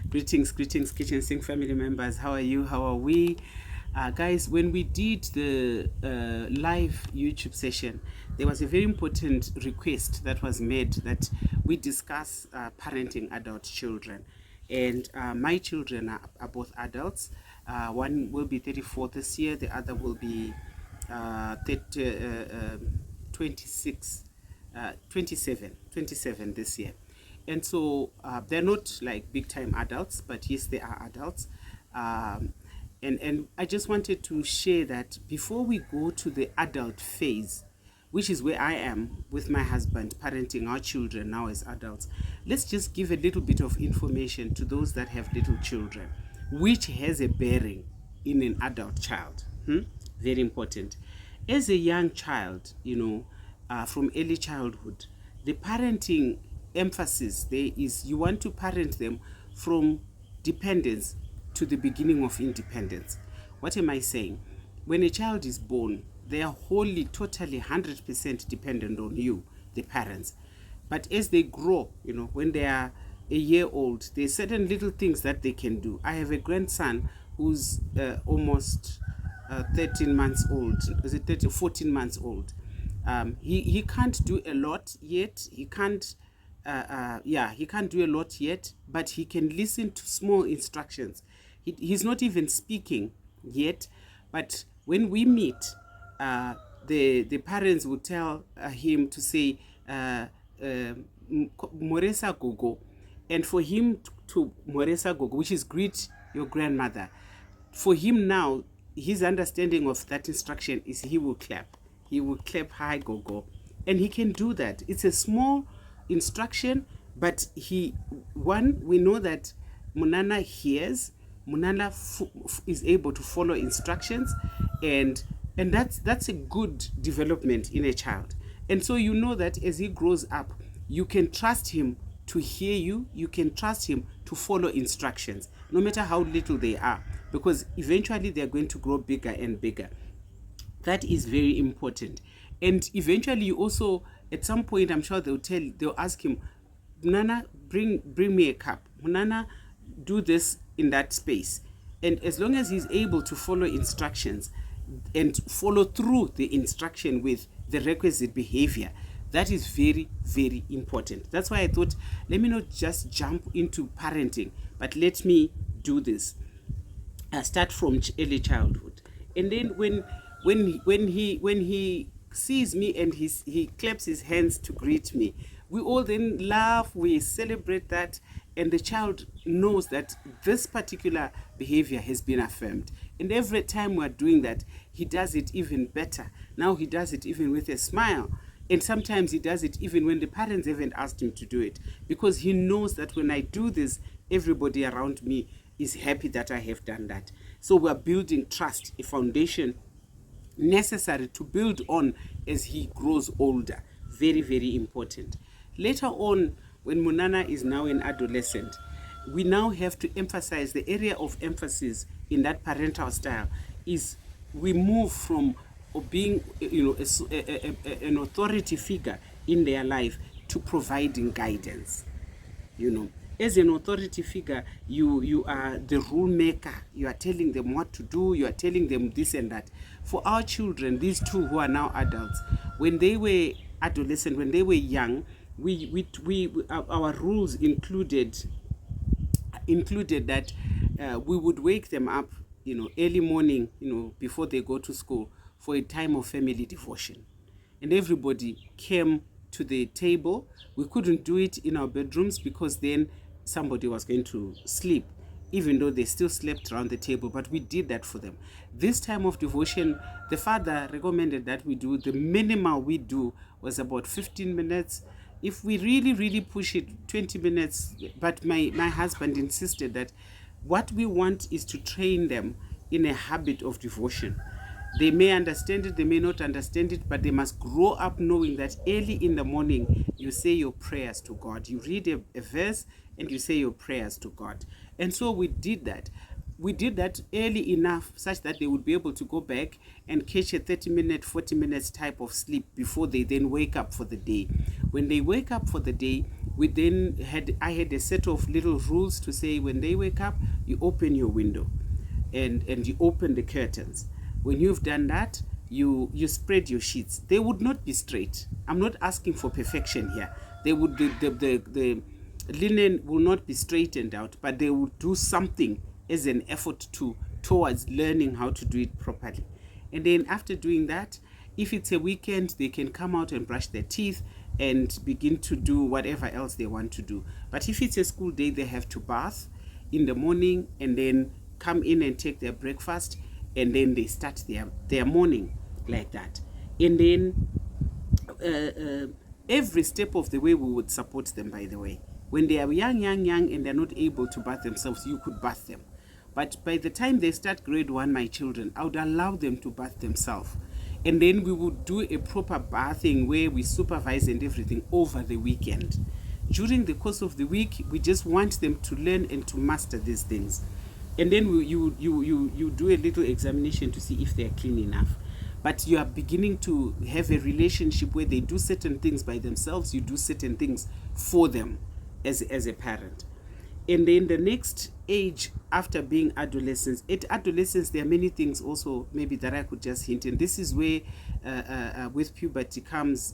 Greetings, 𝐻𝐶 family members. How are you? How are we? Guys, when we did the live YouTube session, there was a very important request that was made that we discuss parenting adult children. And my children are both adults. One will be 34 this year, the other will be 27 this year. And so they're not like big time adults, but yes, they are adults. And I just wanted to share that before we go to the adult phase, which is where I am with my husband, parenting our children now as adults, let's just give a little bit of information to those that have little children, which has a bearing in an adult child. Very important. As a young child, from early childhood, the parenting emphasis there is you want to parent them from dependence to the beginning of independence. What am I saying? When a child is born, they are wholly, totally, 100% dependent on you, the parents. But as they grow, when they are a year old, there's certain little things that they can do. I have a grandson who's almost 13 months old. Is it 13, 14 months old? He can't do a lot yet. He can't do a lot yet, but he can listen to small instructions. He's not even speaking yet, but when we meet, the parents will tell him to say, Moresa Gogo, and for him to Moresa Gogo, which is greet your grandmother, for him now, his understanding of that instruction is he will clap. He will clap, hi Gogo, and he can do that. It's a small instruction, but we know that Munana hears, Munana is able to follow instructions, and that's a good development in a child. And so you know that as he grows up, you can trust him to hear you, you can trust him to follow instructions, no matter how little they are, because eventually they're going to grow bigger and bigger. That is very important. And eventually you also, at some point, I'm sure they'll ask him, Munana, bring me a cup. Munana, do this in that space. And as long as he's able to follow instructions and follow through the instruction with the requisite behavior, that is very, very important. That's why I thought, let me not just jump into parenting, but let me do this. Start from early childhood. And then when he sees me and he claps his hands to greet me, we all then laugh, we celebrate that, and the child knows that this particular behavior has been affirmed. And every time we're doing that, he does it even better. Now he does it even with a smile. And sometimes he does it even when the parents haven't asked him to do it, because he knows that when I do this, everybody around me is happy that I have done that. So we're building trust, a foundation necessary to build on as he grows older. Very, very important. Later on, when Munana is now an adolescent, we now have to emphasize the area of emphasis in that parental style is we move from being an authority figure in their life to providing guidance. As an authority figure, you are the rule maker. You are telling them what to do. You are telling them this and that. For our children, these two who are now adults, when they were adolescent, when they were young, our rules included that we would wake them up, early morning, before they go to school, for a time of family devotion. And everybody came to the table. We couldn't do it in our bedrooms because then somebody was going to sleep, even though they still slept around the table, but we did that for them. This time of devotion, the father recommended that we do, the minimum we do was about 15 minutes. If we really, really push it, 20 minutes, but my husband insisted that what we want is to train them in a habit of devotion. They may understand it, they may not understand it, but they must grow up knowing that early in the morning, you say your prayers to God. You read a verse and you say your prayers to God. And so we did that. we did that early enough such that they would be able to go back and catch a 30-minute, 40 minutes type of sleep before they then wake up for the day. When they wake up for the day, I had a set of little rules to say, when they wake up, you open your window and you open the curtains. When you've done that, you spread your sheets. They would not be straight. I'm not asking for perfection here. They would the linen will not be straightened out, but they will do something as an effort towards learning how to do it properly. And then after doing that, if it's a weekend, they can come out and brush their teeth and begin to do whatever else they want to do. But if it's a school day, they have to bath in the morning and then come in and take their breakfast, and then they start their morning like that. And then every step of the way we would support them, by the way. When they are young and they're not able to bath themselves, you could bath them. But by the time they start grade 1, my children, I would allow them to bath themselves. And then we would do a proper bathing where we supervise and everything over the weekend. During the course of the week, we just want them to learn and to master these things. And then you do a little examination to see if they're clean enough. But you are beginning to have a relationship where they do certain things by themselves, you do certain things for them as a parent. And then the next age after being adolescents, at adolescence there are many things also maybe that I could just hint. And this is where with puberty comes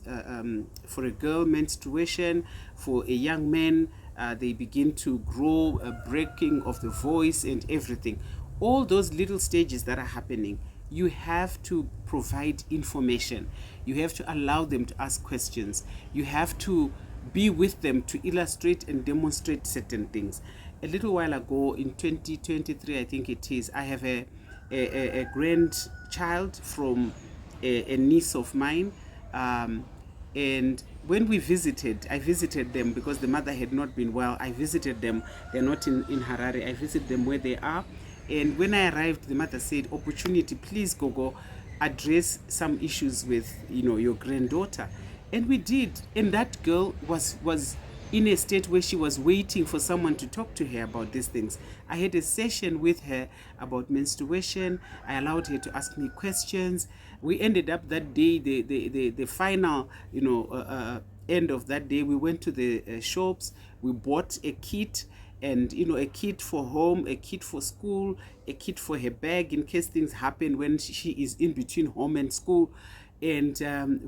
for a girl menstruation, for a young man they begin to grow, a breaking of the voice and everything. All those little stages that are happening, you have to provide information. You have to allow them to ask questions. You have to be with them to illustrate and demonstrate certain things. A little while ago, in 2023, I think it is, I have a grandchild from a niece of mine. And when I visited them because the mother had not been well. I visited them. They're not in Harare. I visited them where they are. And when I arrived, the mother said, opportunity, please, Gogo, address some issues with, your granddaughter. And we did. And that girl was in a state where she was waiting for someone to talk to her about these things. I had a session with her about menstruation. I allowed her to ask me questions. We ended up that day, the final, end of that day, we went to the shops. We bought a kit. And, a kit for home, a kit for school, a kit for her bag in case things happen when she is in between home and school. And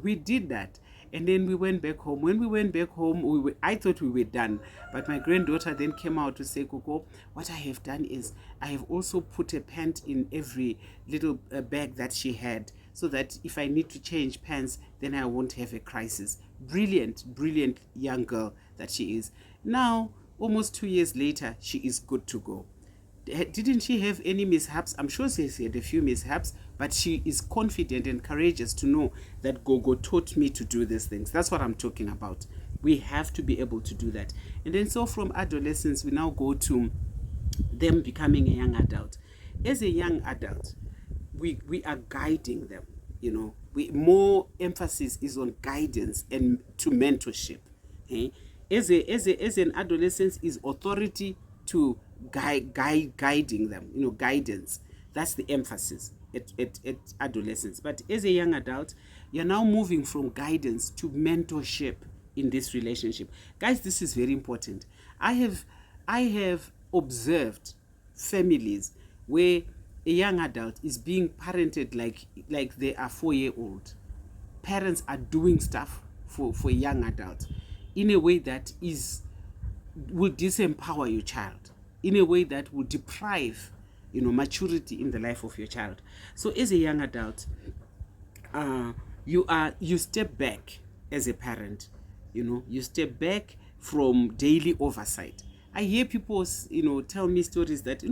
we did that. And then we went back home. When we went back home, I thought we were done. But my granddaughter then came out to say, Coco, what I have done is I have also put a pant in every little bag that she had, so that if I need to change pants, then I won't have a crisis. Brilliant young girl that she is. Now, almost 2 years later, she is good to go. Didn't she have any mishaps? I'm sure she had a few mishaps, but she is confident and courageous to know that Gogo taught me to do these things. That's what I'm talking about. We have to be able to do that. And then so from adolescence, we now go to them becoming a young adult. As a young adult, we are guiding them, more emphasis is on guidance and to mentorship. Okay? As an adolescent is authority to guiding them, guidance. That's the emphasis at adolescence. But as a young adult, you're now moving from guidance to mentorship in this relationship. Guys, this is very important. I have observed families where a young adult is being parented like they are 4-year-old. Parents are doing stuff for a young adult in a way that will disempower your child, in a way that will deprive, maturity in the life of your child. So as a young adult, you step back as a parent, you step back from daily oversight. I hear people, tell me stories that,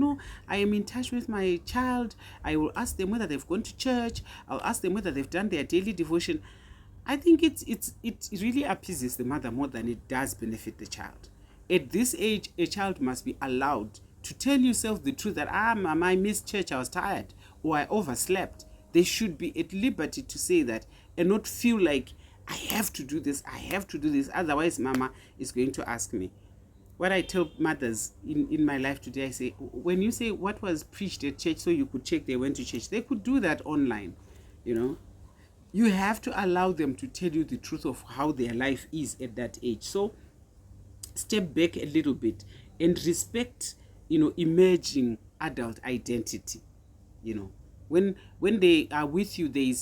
I am in touch with my child. I will ask them whether they've gone to church. I'll ask them whether they've done their daily devotion. I think it really appeases the mother more than it does benefit the child. At this age, a child must be allowed to tell yourself the truth that, Mama, I missed church, I was tired, or I overslept. They should be at liberty to say that and not feel like, I have to do this, otherwise Mama is going to ask me. what I tell mothers in my life today, I say, when you say what was preached at church so you could check they went to church, they could do that online, you know. You have to allow them to tell you the truth of how their life is at that age. So step back a little bit and respect, you know, emerging adult identity. You know, when they are with you, they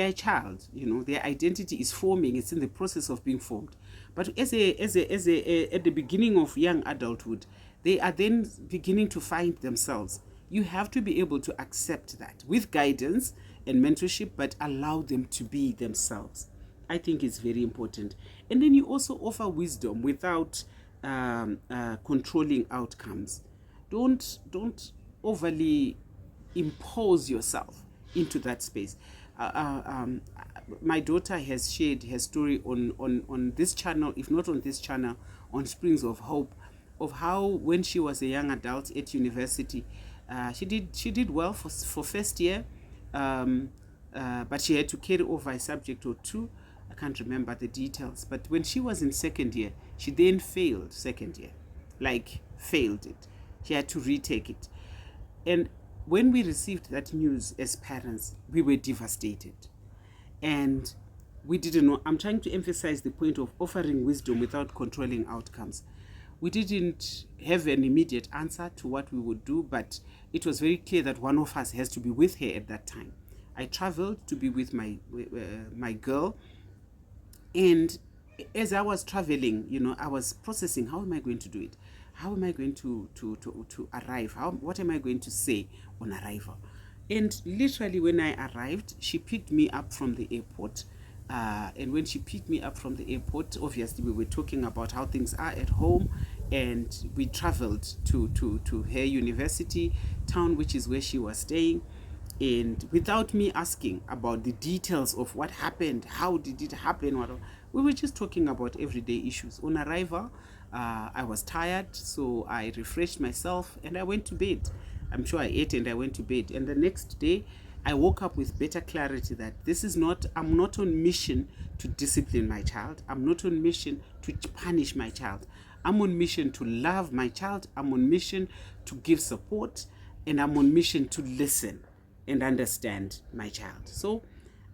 are a child. You know, their identity is forming. It's in the process of being formed. But at the beginning of young adulthood, they are then beginning to find themselves. You have to be able to accept that with guidance and mentorship, but allow them to be themselves. I think it's very important. And then you also offer wisdom without controlling outcomes. Don't overly impose yourself into that space. My daughter has shared her story on this channel, if not on this channel, on Springs of Hope, of how when she was a young adult at university, she did well for first year, but she had to carry over a subject or two. I can't remember the details, but when she was in second year, she then failed second year, like failed it. She had to retake it. And when we received that news as parents, we were devastated. And we didn't know. I'm trying to emphasize the point of offering wisdom without controlling outcomes. We didn't have an immediate answer to what we would do, but it was very clear that one of us has to be with her at that time. I traveled to be with my girl, and as I was traveling, you know, I was processing, how am I going to do it? How am I going to arrive? What am I going to say on arrival? And literally when I arrived, she picked me up from the airport. And when she picked me up from the airport, obviously we were talking about how things are at home, and we traveled to her university town, which is where she was staying. And without me asking about the details of what happened, how did it happen, we were just talking about everyday issues. On arrival, I was tired, so I refreshed myself and I went to bed. I'm sure I ate and I went to bed. And the next day, I woke up with better clarity that I'm not on mission to discipline my child. I'm not on mission to punish my child. I'm on mission to love my child. I'm on mission to give support, and I'm on mission to listen and understand my child. So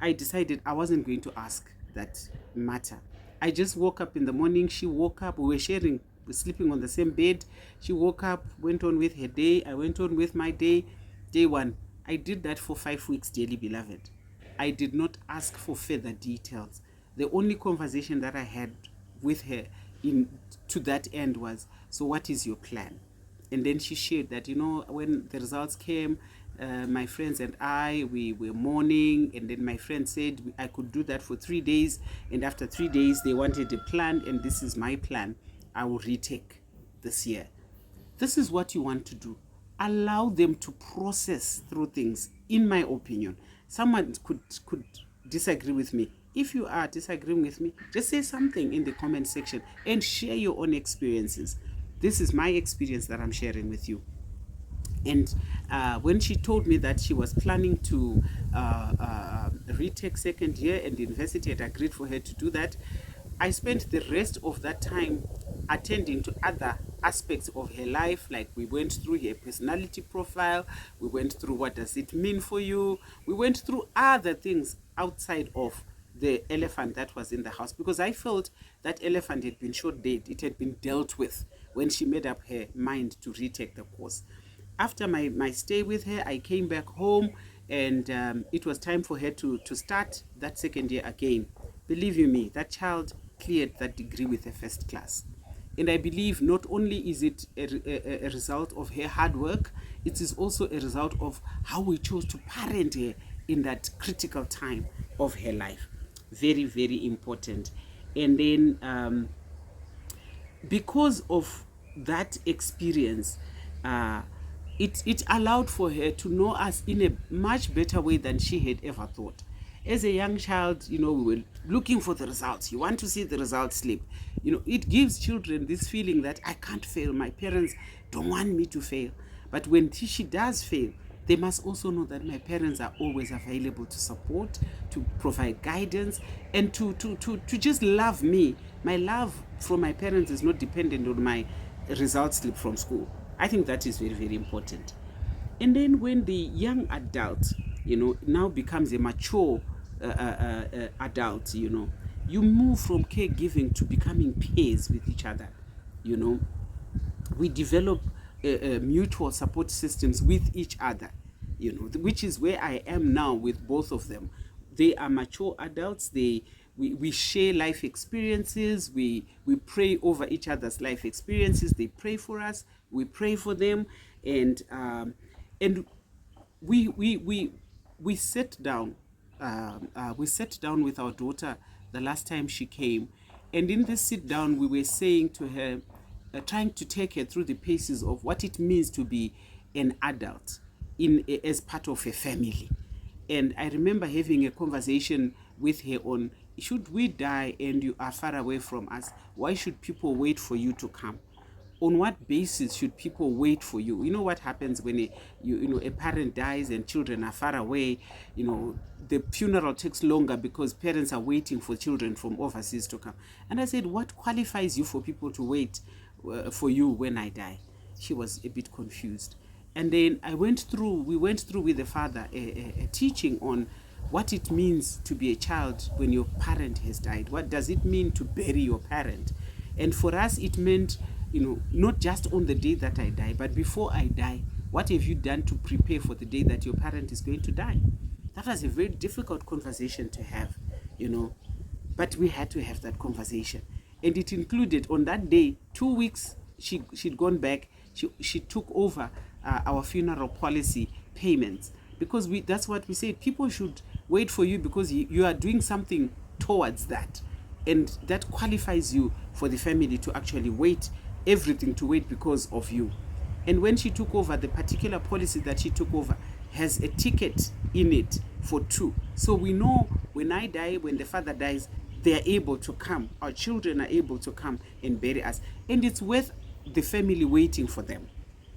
I decided I wasn't going to ask that matter. I just woke up in the morning. She woke up. We were sleeping on the same bed. She woke up, went on with her day. I went on with my day. Day one. I did that for 5 weeks, dearly beloved. I did not ask for further details. The only conversation that I had with her to that end was, so what is your plan? And then she shared that, you know, when the results came, my friends and I, we were mourning, and then my friend said I could do that for 3 days, and after 3 days they wanted a plan, and this is my plan. I will retake this year. This is what you want to do. Allow them to process through things, in my opinion. Someone could disagree with me. If you are disagreeing with me, just say something in the comment section and share your own experiences. This is my experience that I'm sharing with you. And when she told me that she was planning to retake second year and the university had agreed for her to do that, I spent the rest of that time attending to other aspects of her life. Like we went through her personality profile, we went through what does it mean for you, we went through other things outside of the elephant that was in the house, because I felt that elephant had been shot dead. It had been dealt with when she made up her mind to retake the course. After my stay with her, I came back home, and it was time for her to start that second year again. Believe you me, that child cleared that degree with a first class. And I believe not only is it a result of her hard work, it is also a result of how we chose to parent her in that critical time of her life. Very, very important. And then because of that experience, it allowed for her to know us in a much better way than she had ever thought. As a young child, you know, we were looking for the results. You want to see the results slip. You know, it gives children this feeling that I can't fail. My parents don't want me to fail. But when she does fail, They must also know that my parents are always available to support, to provide guidance, and to just love me. My love from my parents is not dependent on my result slip from school. I think that is very, very important. And then when the young adult, now becomes a mature adult, you move from caregiving to becoming peers with each other. We develop mutual support systems with each other, which is where I am now with both of them. They are mature adults. We share life experiences. We pray over each other's life experiences. They pray for us. We pray for them, and we sat down. We sat down with our daughter the last time she came, and in this sit down, we were saying to her, trying to take her through the paces of what it means to be an adult as part of a family. And I remember having a conversation with her on, should we die and you are far away from us, why should people wait for you to come? On what basis should people wait for you? You know what happens when a parent dies and children are far away? The funeral takes longer because parents are waiting for children from overseas to come. And I said, what qualifies you for people to wait for you when I die? She was a bit confused. And then we went through with the father a teaching on what it means to be a child when your parent has died. What does it mean to bury your parent? And for us, it meant, not just on the day that I die, but before I die, what have you done to prepare for the day that your parent is going to die? That was a very difficult conversation to have, but we had to have that conversation. And it included, on that day, 2 weeks, she'd gone back, she took over our funeral policy payments, because that's what we said. People should wait for you because you are doing something towards that, and that qualifies you for the family to actually wait, everything to wait because of you. And when she took over, the particular policy that she took over has a ticket in it for 2. So we know when I die, when the father dies, they are able to come, our children are able to come and bury us, and it's worth the family waiting for them.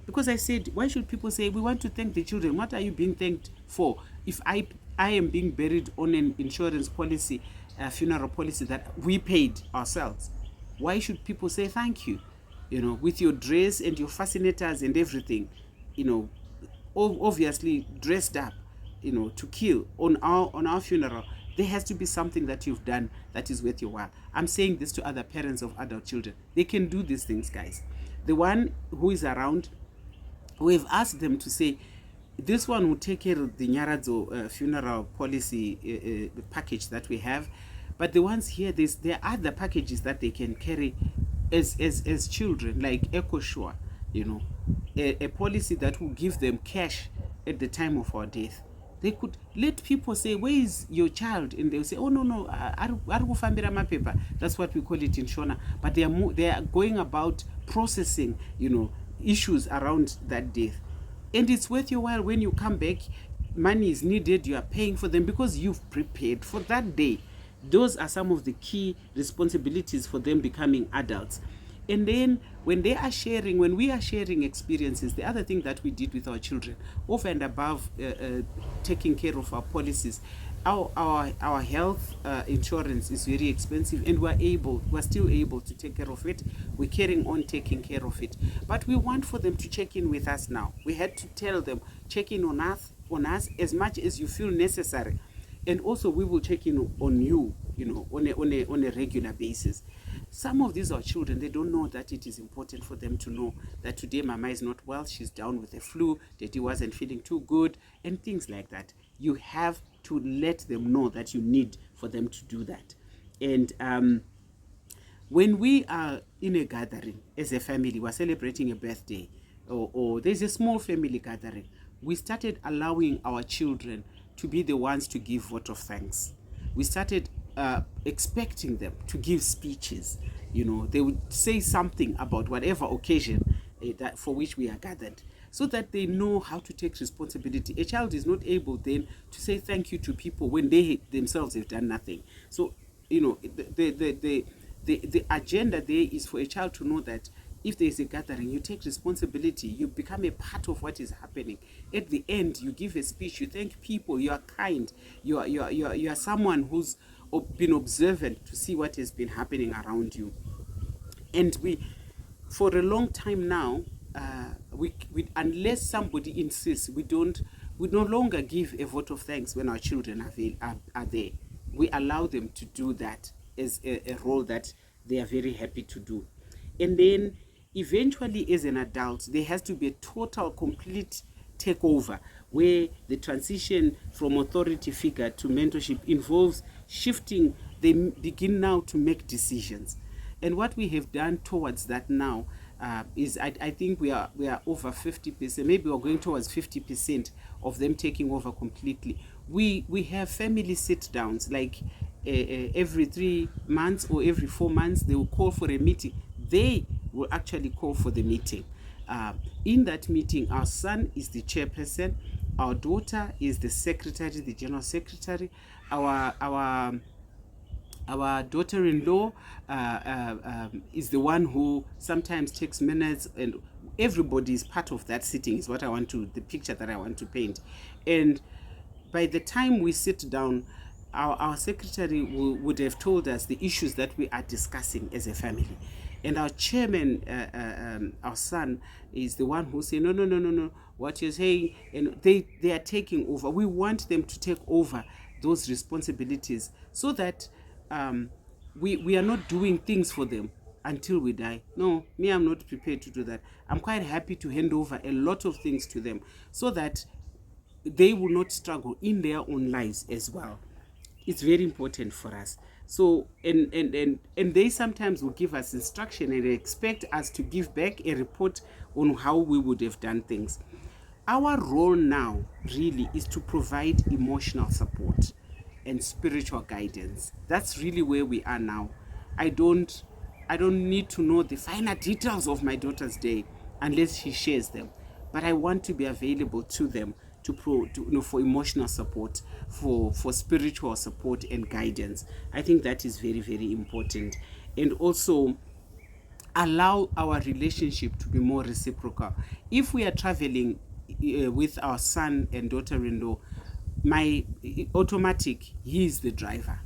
Because I said, why should people say, we want to thank the children? What are you being thanked for? If I am being buried on an insurance policy, a funeral policy that we paid ourselves, why should people say thank you? With your dress and your fascinators and everything, obviously dressed up, to kill on our funeral. There has to be something that you've done that is worth your while. I'm saying this to other parents of adult children. They can do these things, guys. The one who is around, we've asked them to say, this one will take care of the Nyaradzo funeral policy package that we have. But the ones here, there are other packages that they can carry as children, like 𝐂𝐲𝐶, a policy that will give them cash at the time of our death. They could let people say, where is your child? And they'll say, oh, no, paper. That's what we call it in Shona. But they are going about processing, issues around that death. And it's worth your while when you come back, money is needed, you are paying for them because you've prepared for that day. Those are some of the key responsibilities for them becoming adults. And then when we are sharing experiences, the other thing that we did with our children, over and above taking care of our policies, our health insurance is very expensive, and we're still able to take care of it. We're carrying on taking care of it. But we want for them to check in with us now. We had to tell them, check in on us as much as you feel necessary. And also we will check in on you, on a regular basis. Some of these are children, they don't know that it is important for them to know that today Mama is not well, she's down with the flu, Daddy wasn't feeling too good, and things like that. You have to let them know that you need for them to do that. And when we are in a gathering as a family, we're celebrating a birthday, or there's a small family gathering, we started allowing our children to be the ones to give vote of thanks. We started expecting them to give speeches. They would say something about whatever occasion that for which we are gathered, so that they know how to take responsibility. A child is not able then to say thank you to people when they themselves have done nothing. So the agenda there is for a child to know that if there is a gathering, you take responsibility, you become a part of what is happening. At the end, you give a speech, you thank people, you are kind, you are someone who's been observant to see what has been happening around you. And for a long time now, we unless somebody insists, we no longer give a vote of thanks when our children are there. We allow them to do that as a role that they are very happy to do. And then eventually, as an adult, there has to be a total, complete takeover where the transition from authority figure to mentorship involves shifting. They begin now to make decisions. And what we have done towards that now is I think we are over 50%, maybe we're going towards 50% of them taking over completely. We have family sit downs, like every 3 months or every 4 months, they will call for a meeting. They will actually call for the meeting. In that meeting, our son is the chairperson, our daughter is the secretary, the general secretary, our daughter-in-law is the one who sometimes takes minutes, and everybody is part of that sitting, is what the picture that I want to paint. And by the time we sit down, our secretary would have told us the issues that we are discussing as a family. And our chairman, our son, is the one who say, no, what you're saying, and they are taking over. We want them to take over those responsibilities so that we are not doing things for them until we die. No, me, I'm not prepared to do that. I'm quite happy to hand over a lot of things to them so that they will not struggle in their own lives as well. It's very important for us. So, and they sometimes will give us instruction and they expect us to give back a report on how we would have done things. Our role now really is to provide emotional support and spiritual guidance. That's really where we are now. I don't need to know the finer details of my daughter's day unless she shares them. But I want to be available to them for emotional support, for spiritual support and guidance. I think that is very, very important. And also allow our relationship to be more reciprocal. If we are traveling with our son and daughter-in-law, he is the driver.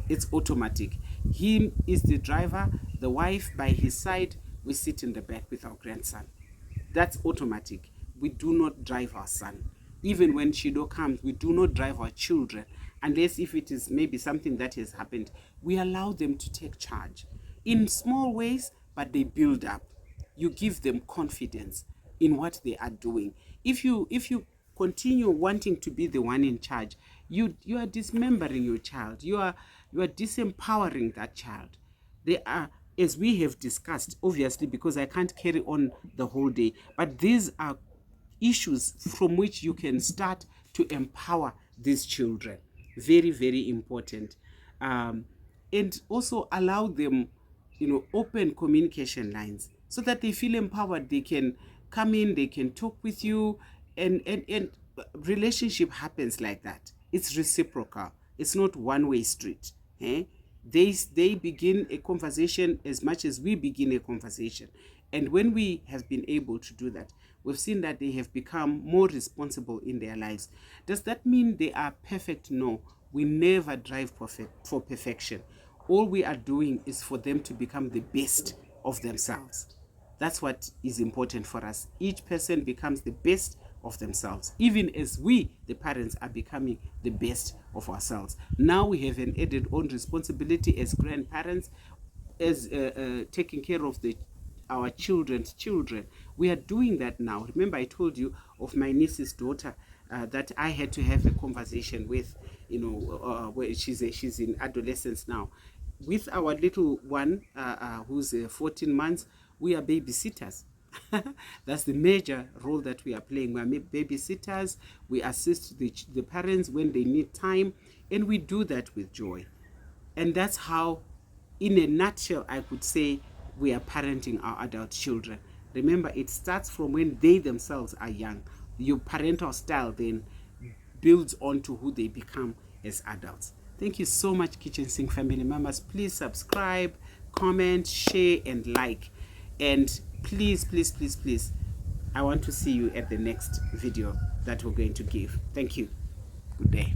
It's automatic. He is the driver, the wife by his side, we sit in the back with our grandson. That's automatic. We do not drive our son. Even when Shido comes, we do not drive our children, unless if it is maybe something that has happened. We allow them to take charge in small ways, but they build up. You give them confidence in what they are doing. If you continue wanting to be the one in charge, you are dismembering your child. You are disempowering that child. They are, as we have discussed, obviously, because I can't carry on the whole day, but these are issues from which you can start to empower these children. Very, very important. And also allow them, open communication lines so that they feel empowered. They can come in, they can talk with you, and relationship happens like that. It's reciprocal. It's not one-way street. They begin a conversation as much as we begin a conversation. And when we have been able to do that, we've seen that they have become more responsible in their lives. Does that mean they are perfect? No. We never drive for perfection. All we are doing is for them to become the best of themselves. That's what is important for us. Each person becomes the best of themselves, even as we, the parents, are becoming the best of ourselves. Now we have an added on responsibility as grandparents, as taking care of our children's children. We are doing that now. Remember, I told you of my niece's daughter that I had to have a conversation with, where she's in adolescence now. With our little one, who's 14 months, we are babysitters. That's the major role that we are playing. We are babysitters. We assist the parents when they need time, and we do that with joy. And that's how, in a nutshell, I could say we are parenting our adult children. Remember, it starts from when they themselves are young. Your parental style then builds on to who they become as adults. Thank you so much, Kitchen Sink family members. Please subscribe, comment, share, and like. And please, please, please, please, I want to see you at the next video that we're going to give. Thank you. Good day.